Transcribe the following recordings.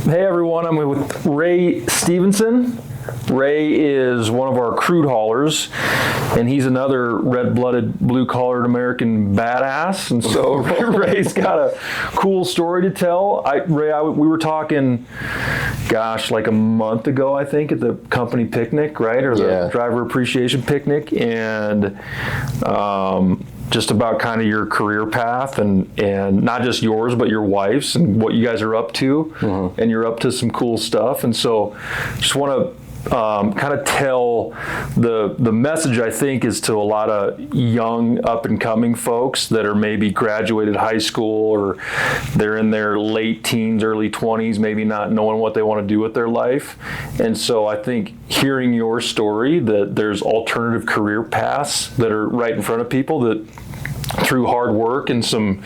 Hey everyone, I'm with Ray Stevenson. Ray is one of our crude haulers, and he's another red-blooded, blue-collared American badass. And so Ray's got a cool story to tell. We were talking, like a month ago, I think, at the company picnic, right, or the driver appreciation picnic, and just about kind of your career path and not just yours, but your wife's and what you guys are up to. Mm-hmm. And you're up to some cool stuff. And so just want to kind of tell the message, I think, is to a lot of young up and coming folks that are maybe graduated high school or they're in their late teens, early 20s, maybe not knowing what they want to do with their life. And so I think hearing your story, that there's alternative career paths that are right in front of people, that through hard work and some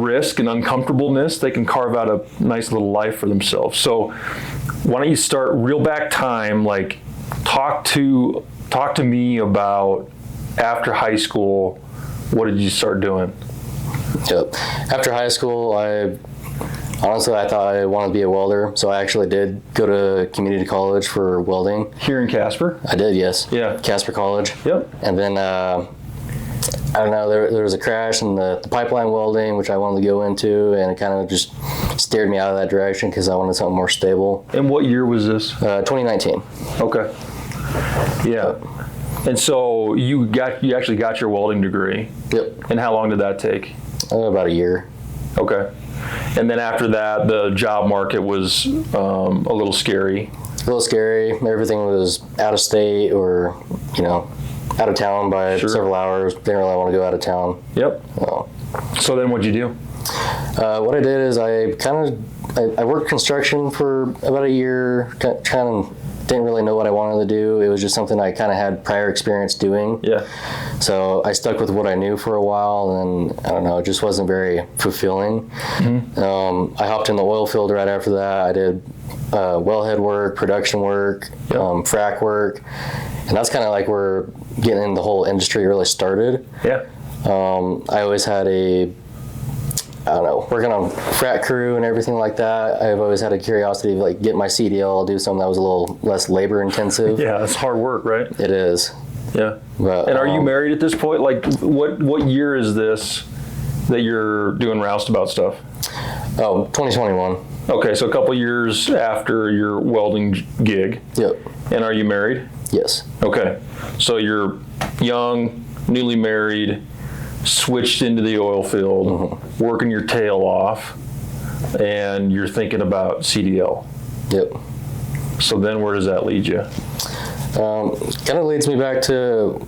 risk and uncomfortableness, they can carve out a nice little life for themselves. So why don't you start reel back time, like talk to me about after high school, what did you start doing? Yep. After high school, I thought I wanted to be a welder, so I actually did go to community college for welding. Here in Casper? I did, yes. Yeah. Casper College. Yep. And then I don't know, there was a crash in the pipeline welding, which I wanted to go into, and it kind of just steered me out of that direction because I wanted something more stable. And what year was this? 2019. Okay. Yeah. And so you actually got your welding degree. Yep. And how long did that take? About a year. Okay. And then after that, the job market was a little scary. A little scary. Everything was out of state or, out of town by several hours. Didn't really want to go out of town. Yep. So then what'd you do? What I did is I worked construction for about a year, kind of didn't really know what I wanted to do. It was just something I kind of had prior experience doing. Yeah. So I stuck with what I knew for a while, and I don't know, it just wasn't very fulfilling. Mm-hmm. I hopped in the oil field right after that. I did wellhead work, production work, frac work, and that's kind of like where getting in the whole industry really started. Yeah. I always had working on frac crew and everything like that. I've always had a curiosity of like get my CDL, do something that was a little less labor intensive. Yeah, it's hard work, right? It is. Yeah. But, and are you married at this point? Like, what year is this that you're doing roustabout stuff? 2021. Okay, so a couple years after your welding gig. Yep. And are you married? Yes. Okay, so you're young, newly married, switched into the oil field, mm-hmm. working your tail off, and you're thinking about CDL. Yep. So then where does that lead you? Kind of leads me back to,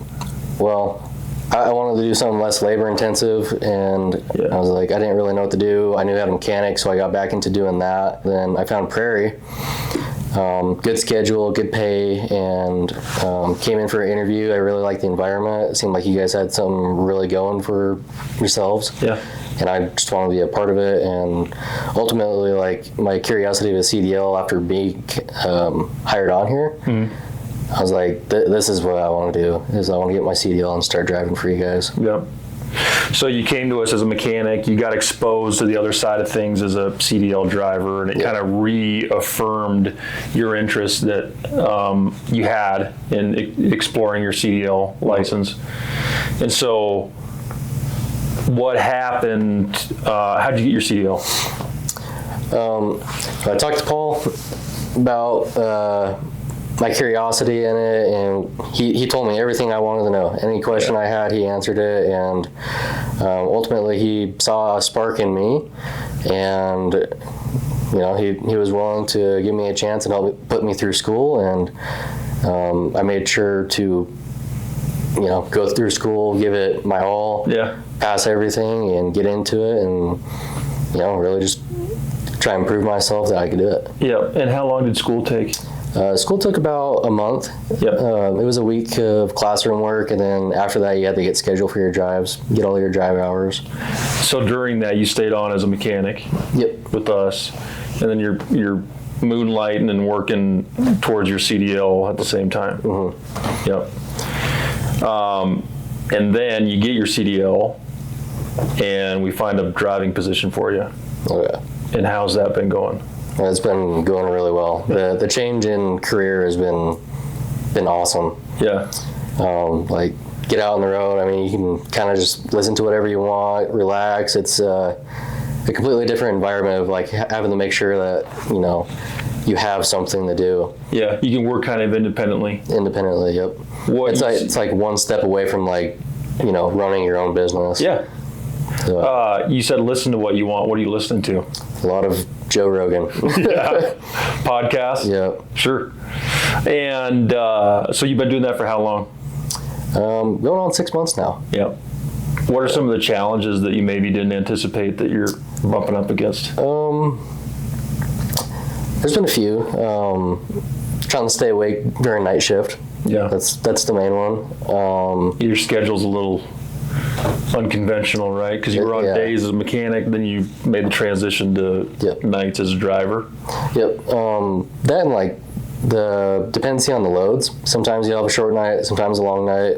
I wanted to do something less labor intensive, and I was like, I didn't really know what to do. I knew I had a mechanic, so I got back into doing that. Then I found Prairie. Good schedule, good pay, and came in for an interview. I really liked the environment. It seemed like you guys had something really going for yourselves. Yeah. And I just wanted to be a part of it. And ultimately, like, my curiosity with CDL after being hired on here, mm-hmm. I was like, this is what I want to do, is I want to get my CDL and start driving for you guys. Yeah. So you came to us as a mechanic, you got exposed to the other side of things as a CDL driver, and it kind of reaffirmed your interest that you had in exploring your CDL license. And so what happened, how did you get your CDL? I talked to Paul about my curiosity in it, and he told me everything I wanted to know. Any question I had, he answered it, and ultimately he saw a spark in me, and he was willing to give me a chance and help put me through school, and I made sure to go through school, give it my all, pass everything, and get into it, and really just try and prove myself that I could do it. Yeah. And how long did school take? School took about a month. Yep. It was a week of classroom work, and then after that you had to get scheduled for your drives, get all your drive hours. So during that you stayed on as a mechanic. Yep. With us, and then you're moonlighting and working towards your CDL at the same time. Mm-hmm. Yep. And then you get your CDL, and we find a driving position for you. Oh yeah. And how's that been going? It's been going really well. The change in career has been awesome. Yeah. Like, get out on the road. I mean, you can kind of just listen to whatever you want, relax. It's a completely different environment of like having to make sure that, you know, you have something to do. Yeah, you can work kind of independently. Independently, yep. It's like one step away from, like, you know, running your own business. Yeah. So, you said listen to what you want. What are you listening to? A lot of Joe Rogan. Yeah. Podcast? Yeah. Sure. And so you've been doing that for how long? Going on 6 months now. Yeah. What are some of the challenges that you maybe didn't anticipate that you're bumping up against? There's been a few. Trying to stay awake during night shift. Yeah. That's the main one. Your schedule's a little unconventional, right? Because you were on days as a mechanic, then you made the transition to nights as a driver. Yep. That and like the dependency on the loads. Sometimes you have a short night, sometimes a long night.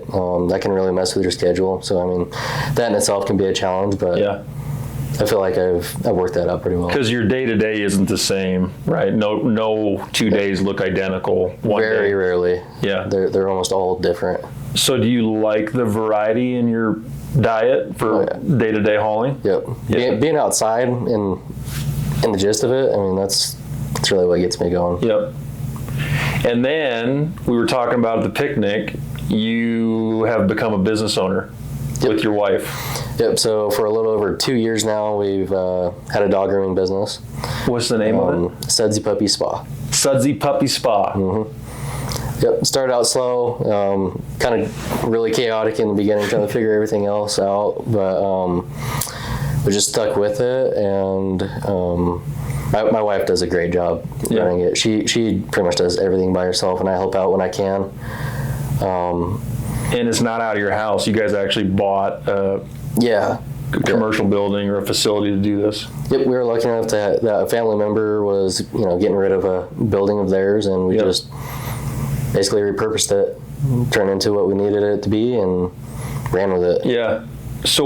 That can really mess with your schedule. So I mean, that in itself can be a challenge. But yeah, I feel like I've worked that out pretty well. Because your day to day isn't the same, right? No 2 days look identical. Very rarely. Yeah, they're almost all different. So do you like the variety in your diet for day to day hauling? Yep. Yeah. Being outside and the gist of it, I mean, that's really what gets me going. Yep. And then we were talking about at the picnic, you have become a business owner with your wife. Yep. So for a little over 2 years now, we've had a dog grooming business. What's the name of it? Sudsy Puppy Spa. Sudsy Puppy Spa. Mm-hmm. Yep. Started out slow, kind of really chaotic in the beginning, trying to figure everything else out, but we just stuck with it, and my wife does a great job running it. She pretty much does everything by herself, and I help out when I can. And it's not out of your house. You guys actually bought a commercial building or a facility to do this. Yep, we were lucky enough that a family member was, getting rid of a building of theirs, and we just basically repurposed it, turned it into what we needed it to be, and ran with it. Yeah. So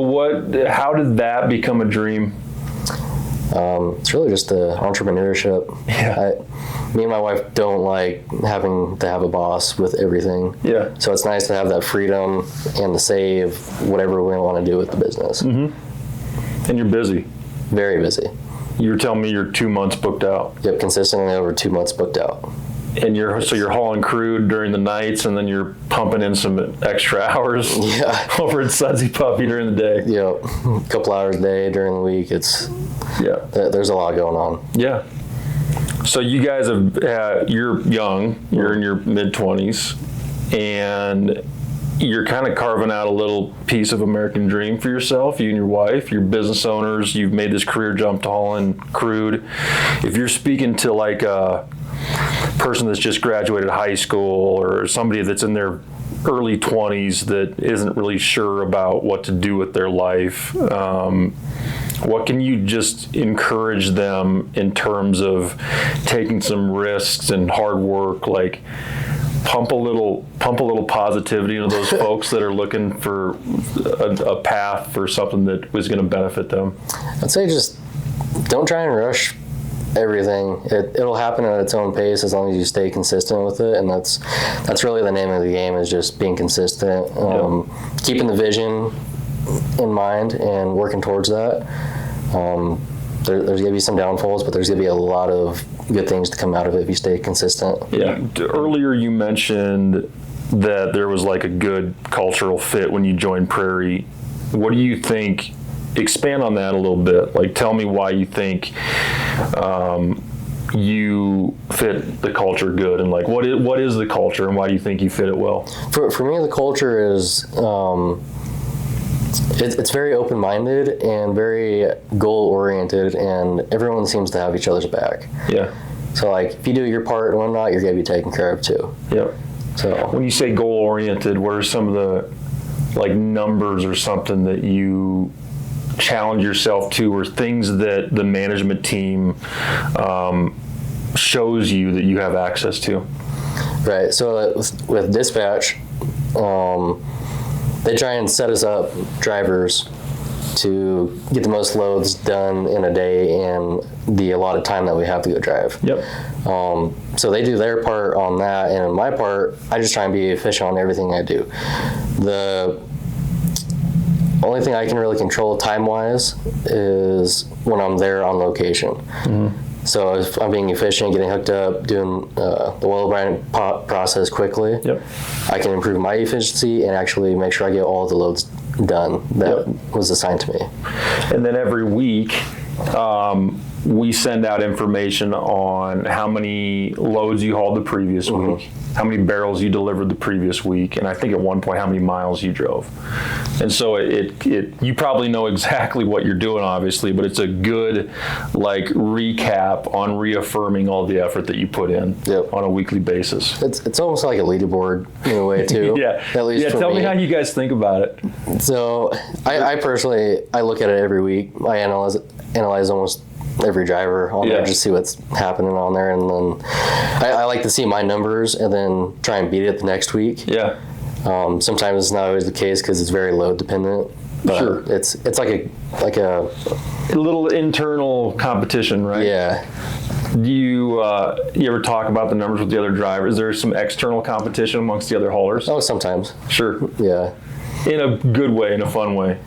how did that become a dream? It's really just the entrepreneurship. Yeah. Me and my wife don't like having to have a boss with everything. Yeah. So it's nice to have that freedom and to save whatever we want to do with the business. Mm-hmm. And you're busy. Very busy. You're telling me you're 2 months booked out. Yep, consistently over 2 months booked out. And you're hauling crude during the nights, and then you're pumping in some extra hours over at Sudsy Puppy during the day. Yep, a couple hours a day during the week. There's a lot going on. Yeah. So you guys you're young, you're in your mid-20s, and you're kind of carving out a little piece of American dream for yourself, you and your wife. You're business owners. You've made this career jump to hauling crude. If you're speaking to like a person that's just graduated high school or somebody that's in their early 20s that isn't really sure about what to do with their life, what can you just encourage them in terms of taking some risks and hard work, like pump a little positivity into those folks that are looking for a path for something that was going to benefit them? I'd say just don't try and rush everything. It'll happen at its own pace as long as you stay consistent with it, and that's really the name of the game, is just being consistent, keeping the vision in mind and working towards that. There's going to be some downfalls, but there's going to be a lot of good things to come out of it if you stay consistent. Yeah. Earlier you mentioned that there was like a good cultural fit when you joined Prairie. What do you think? Expand on that a little bit. Like, tell me why you think you fit the culture good, and like what is the culture, and why do you think you fit it well? For me, the culture is it's very open-minded and very goal-oriented, and everyone seems to have each other's back. Yeah. So like, if you do your part and whatnot, you're gonna be taken care of too. Yep. So when you say goal-oriented, what are some of the like numbers or something that you challenge yourself to, or things that the management team shows you that you have access to? Right. So with dispatch, they try and set us up, drivers, to get the most loads done in a day and the allotted time that we have to go drive. Yep. So they do their part on that, and on my part, I just try and be efficient on everything I do. The only thing I can really control time-wise is when I'm there on location. Mm-hmm. So if I'm being efficient, getting hooked up, doing the oil brine process quickly, yep. I can improve my efficiency and actually make sure I get all the loads done that yep. was assigned to me. And then every week, we send out information on how many loads you hauled the previous mm-hmm. week, how many barrels you delivered the previous week, and I think at one point how many miles you drove. And so you probably know exactly what you're doing, obviously, but it's a good like recap on reaffirming all the effort that you put in yep. on a weekly basis. It's almost like a leaderboard in a way too. yeah. At least for tell me me how you guys think about it. So I personally look at it every week. I analyze almost every driver on there, just see what's happening on there, and then I like to see my numbers and then try and beat it the next week. Yeah. Sometimes it's not always the case because it's very load dependent. But sure. It's like a little internal competition, right? Yeah. Do you ever talk about the numbers with the other drivers? Is there some external competition amongst the other haulers? Oh, sometimes. Sure. Yeah. In a good way, in a fun way.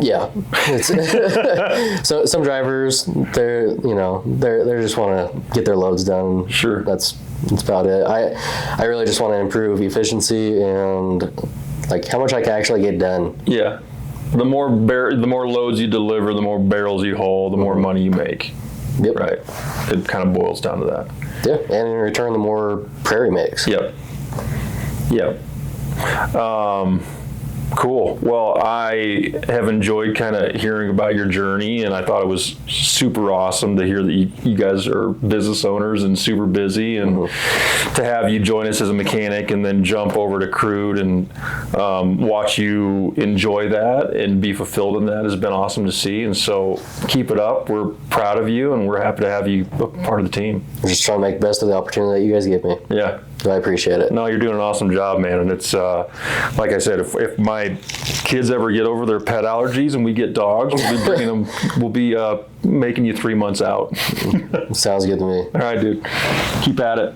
Yeah, so some drivers they just want to get their loads done. Sure, that's about it. I really just want to improve efficiency and like how much I can actually get done. Yeah, the more loads you deliver, the more barrels you haul, the more mm-hmm. money you make. Yep, right. It kind of boils down to that. Yeah, and in return, the more Prairie makes. Yep. Yep. Cool. Well, I have enjoyed kind of hearing about your journey, and I thought it was super awesome to hear that you guys are business owners and super busy, and mm-hmm. to have you join us as a mechanic and then jump over to crude and watch you enjoy that and be fulfilled in that has been awesome to see. And so keep it up. We're proud of you, and we're happy to have you a part of the team. I'm just trying to make the best of the opportunity that you guys give me. Yeah. So I appreciate it. No, you're doing an awesome job, man. And it's, like I said, if my kids ever get over their pet allergies and we get dogs, we'll be making you 3 months out. Sounds good to me. All right, dude. Keep at it.